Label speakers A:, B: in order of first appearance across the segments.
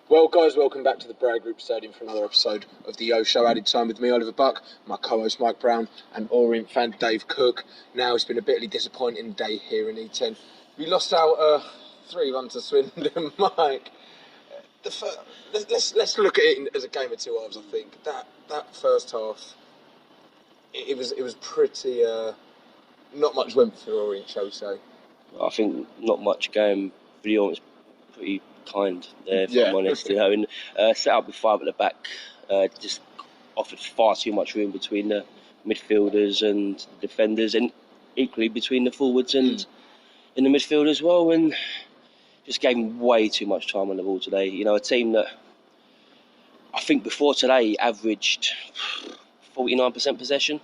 A: Well, guys, welcome back to the Brad Group Stadium for another episode of the Yo Show. Added time with me, Oliver Buck, my co-host Mike Brown, and Orient fan Dave Cook. Now, it's been a bitly disappointing day here in E10. We lost out 3-1 to Swindon, Mike. Let's look at it as a game of two halves. I think that first half, it was pretty. Not much went for Orient, shall we say?
B: I think not much game. Video was pretty kind there, if I'm honest. And set up with five at the back, just offered far too much room between the midfielders and the defenders, and equally between the forwards and in the midfield as well. And just gave him way too much time on the ball today. You know, a team that I think before today averaged 49% possession.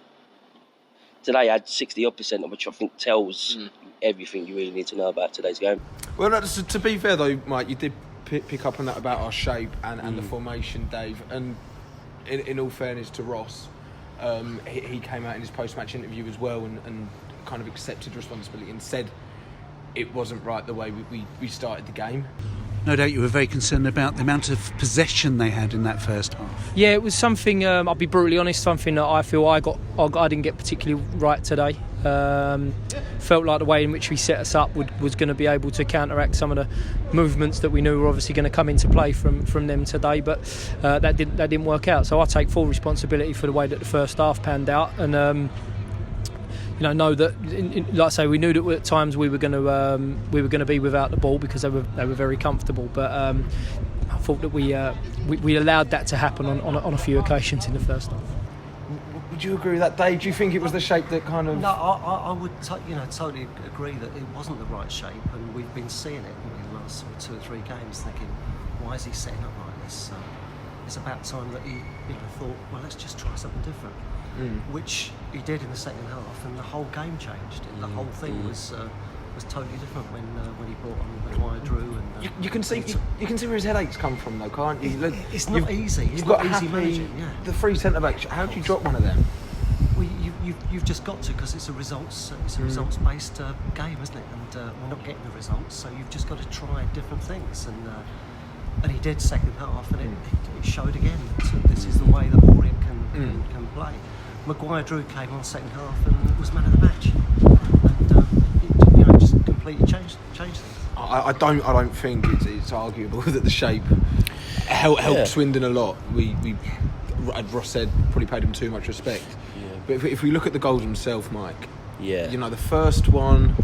B: Today had 60-odd%, which I think tells everything you really need to know about today's game.
A: Well, no, to be fair though, Mike, you did pick up on that about our shape and the formation, Dave. And in all fairness to Ross, he came out in his post-match interview as well and kind of accepted responsibility and said it wasn't right the way we started the game.
C: No doubt you were very concerned about the amount of possession they had in that first half.
D: Yeah, it was something, I'll be brutally honest, something that I feel I didn't get particularly right today. Felt like the way in which we set us up was going to be able to counteract some of the movements that we knew were obviously going to come into play from them today, but that didn't work out. So I take full responsibility for the way that the first half panned out, and know that, like I say, we knew that at times we were going to be without the ball because they were very comfortable. But I thought that we allowed that to happen on a few occasions in the first half.
A: Would you agree with that, Dave? Do you think it was the shape that kind of?
E: No, I would totally agree that it wasn't the right shape, and we've been seeing it in the last 2 or 3 games, thinking, why is he setting up like this? It's about time that he thought, well, let's just try something different. Which he did in the second half, and the whole game changed. The whole thing was totally different when he brought on Maguire, Drew, and
A: you can see where his headaches come from, though, can't you?
E: It's not easy.
A: You've got easy managing. Yeah. The 3 centre backs. How do you drop one of them?
E: Well, you've just got to, because it's a results based game, isn't it? And we're not getting the results, so you've just got to try different things. And he did second half, and it showed again. So this is the way that Orient can play. Maguire Drew came on second half and was man of the match, and it just completely changed things.
A: I don't think it's arguable that the shape helped Swindon a lot. We as Ross said, probably paid him too much respect. Yeah. But if we look at the goals himself, Mike, the first one,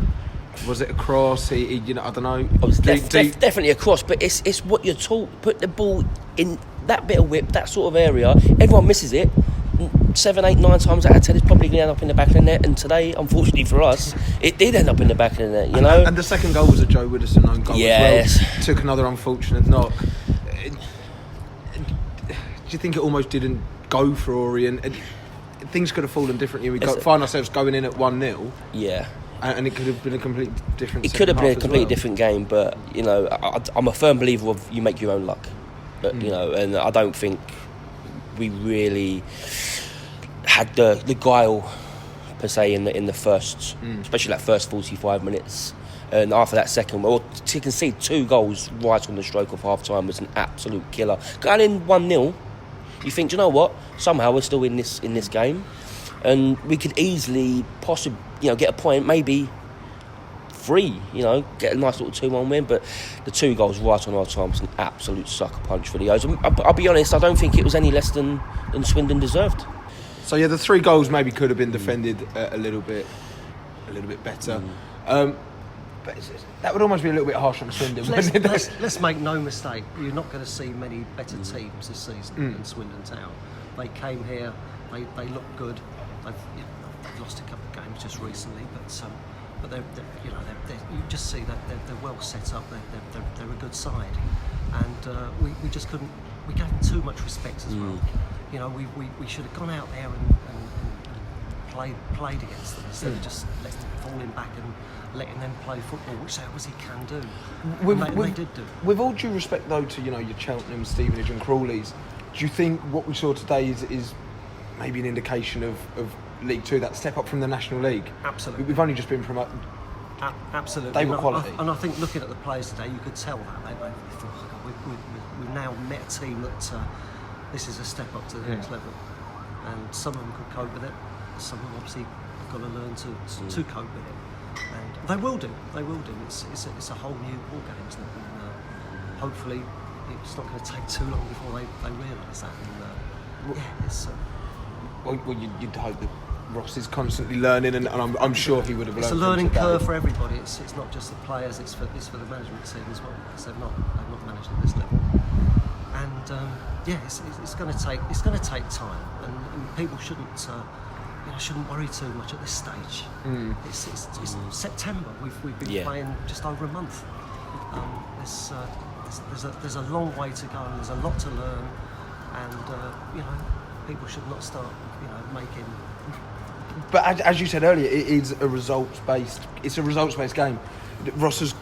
A: was it a cross? I don't know.
B: It was definitely a cross, but it's what you're taught. Put the ball in that bit of whip, that sort of area. Everyone misses it. 7, 8, 9 times out of 10 it's probably going to end up in the back of the net, and today, unfortunately for us, it did end up in the back of the net, you know.
A: And the second goal was a Joe Widdowson own goal as well. Took another unfortunate knock. Do you think it almost didn't go for Orient? Things could have fallen differently. We find ourselves going in at 1-0.
B: Yeah.
A: And it could have been a completely different.
B: It could have been a completely different game, but I'm a firm believer of you make your own luck. But and I don't think we really had the guile per se in the first, especially that first 45 minutes. And after that second, to concede 2 goals right on the stroke of half time was an absolute killer. Going in 1-0, you think, do you know what? Somehow we're still in this game, and we could easily possibly get a point, maybe 3, get a nice little 2-1 win. But the 2 goals right on our time was an absolute sucker punch for the O's. I'll be honest, I don't think it was any less than Swindon deserved.
A: So the 3 goals maybe could have been defended a little bit better. But that would almost be a little bit harsh on Swindon.
E: Let's make no mistake, you're not going to see many better teams this season than Swindon Town. They came here, they look good. They've lost a couple of games just recently, but they're you just see that they're well set up. They're a good side, and we just couldn't. We gave them too much respect as well. We should have gone out there and played against them instead of just letting them falling back and letting them play football, which they obviously can do. They did do.
A: With all due respect, though, to your Cheltenham, Stevenage, and Crawleys, do you think what we saw today is maybe an indication of League Two, that step up from the National League?
E: Absolutely.
A: We've only just been promoted.
E: Absolutely.
A: They were quality.
E: And I think looking at the players today, you could tell that they thought, we've now met a team that this is a step up to the next level, and some of them could cope with it. Some of them obviously have got to learn to cope with it, and they will do. They will do. It's a whole new ball game, isn't it? And hopefully, it's not going to take too long before they realise that. And it's.
A: Well, you'd hope that Ross is constantly learning, and I'm sure he would have learned.
E: It's a learning curve for everybody. It's not just the players. It's for the management team as well, because they've not managed at this level. And it's going to take time, and people shouldn't worry too much at this stage. It's September. We've been playing just over a month. There's a long way to go. There's a lot to learn, and people should not start making.
A: But as you said earlier, it is a results-based. It's a results-based game. Ross has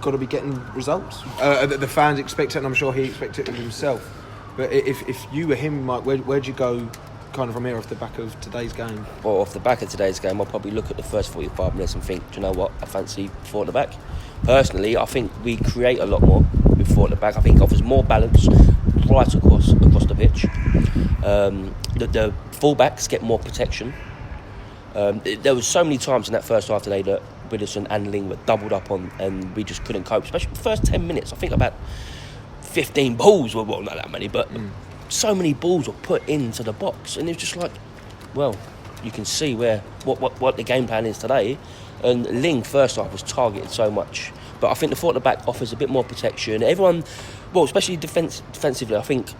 A: got to be getting results. The fans expect it, and I'm sure he expects it of himself. But if you were him, Mike, where'd you go, kind of from here off the back of today's game?
B: Well, off the back of today's game, I'll probably look at the first 45 minutes and think, do you know what? I fancy four at the back. Personally, I think we create a lot more with four at the back. I think it offers more balance right across the pitch. The fullbacks get more protection. There was so many times in that first half today that Widdowson and Ling were doubled up on, and we just couldn't cope. Especially the first 10 minutes, I think about 15 balls, well, not that many, but so many balls were put into the box, and it was just like, well, you can see what the game plan is today. And Ling first half was targeted so much, but I think the four at the back offers a bit more protection. Everyone, well, especially defensively, I think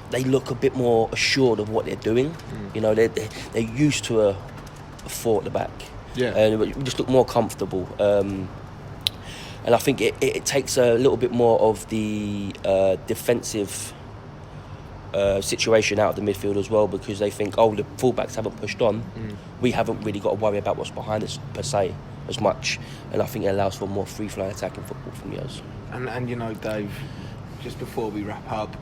B: they look a bit more assured of what they're doing. They're used to a four at the back, and we just look more comfortable. And I think it takes a little bit more of the defensive situation out of the midfield as well, because they think, the fullbacks haven't pushed on. We haven't really got to worry about what's behind us per se as much, and I think it allows for more free-flowing attacking football from Yos.
A: And Dave, just before we wrap up,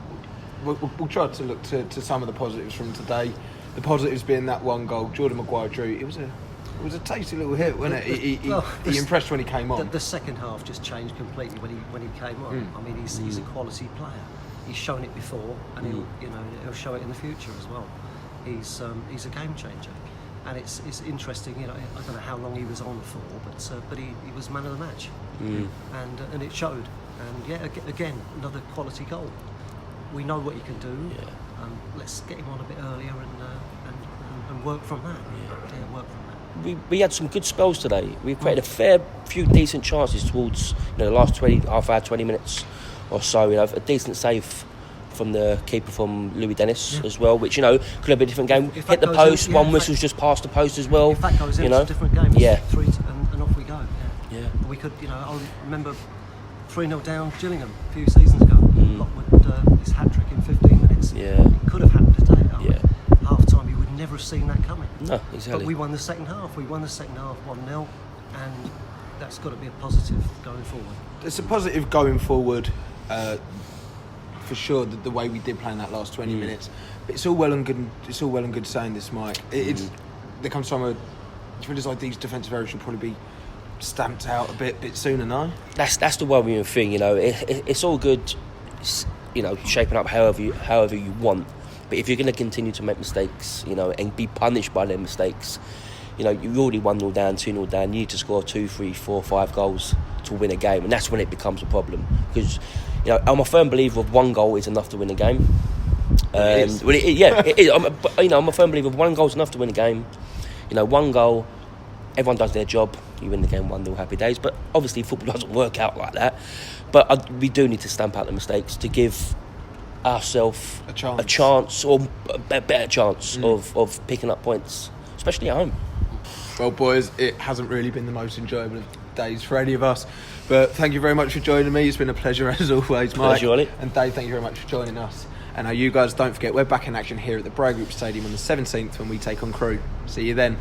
A: we'll try to look to some of the positives from today. The positives being that one goal Jordan Maguire drew. It was a tasty little hit, wasn't it? He impressed when he came on.
E: The second half just changed completely when he came on. I mean, he's a quality player. He's shown it before, and he'll show it in the future as well. He's a game changer, and it's interesting. I don't know how long he was on for, but he was man of the match, and it showed. And again, another quality goal. We know what he can do. Let's get him on a bit earlier and work from that. Work from that.
B: We had some good spells today. We created a fair few decent chances towards the last half hour, 20 minutes or so. A decent save from the keeper from Louis Dennis as well, which could have been a different game. Hit the post, one whistle's just past the post as well.
E: If that goes in, it's a different game. And off we go. Yeah. We could, I remember 3-0 down Gillingham a few seasons ago. Lockwood, his hat trick in 15 minutes.
B: Yeah.
E: It could have happened today. Half time, you would never have seen that coming.
B: No, exactly.
E: But we won the second half. 1-0, and that's got to be a positive going forward.
A: It's a positive going forward, for sure. The way we did play in that last 20 minutes, but it's all well and good. It's all well and good saying this, Mike. There comes time where you feel like these defensive errors should probably be stamped out a bit sooner. No,
B: that's the worrying thing. It's all good. Shaping up however you want. But if you're going to continue to make mistakes, and be punished by their mistakes, you're already 1-0 down, 2-0 down. You need to score 2, 3, 4, 5 goals to win a game, and that's when it becomes a problem. Because I'm a firm believer of one goal is enough to win a game. It is. It is. I'm a firm believer of one goal is enough to win a game. One goal, everyone does their job. You win the game 1-0, happy days. But obviously, football doesn't work out like that. But we do need to stamp out the mistakes to give ourselves a chance or a better chance of picking up points, especially at home.
A: Well, boys, it hasn't really been the most enjoyable of days for any of us, but thank you very much for joining me. It's been a pleasure as always, Mike.
B: Pleasure, Ollie.
A: And Dave, thank you very much for joining us. And now you guys, don't forget, we're back in action here at the Bray Group Stadium on the 17th when we take on Crewe. See you then.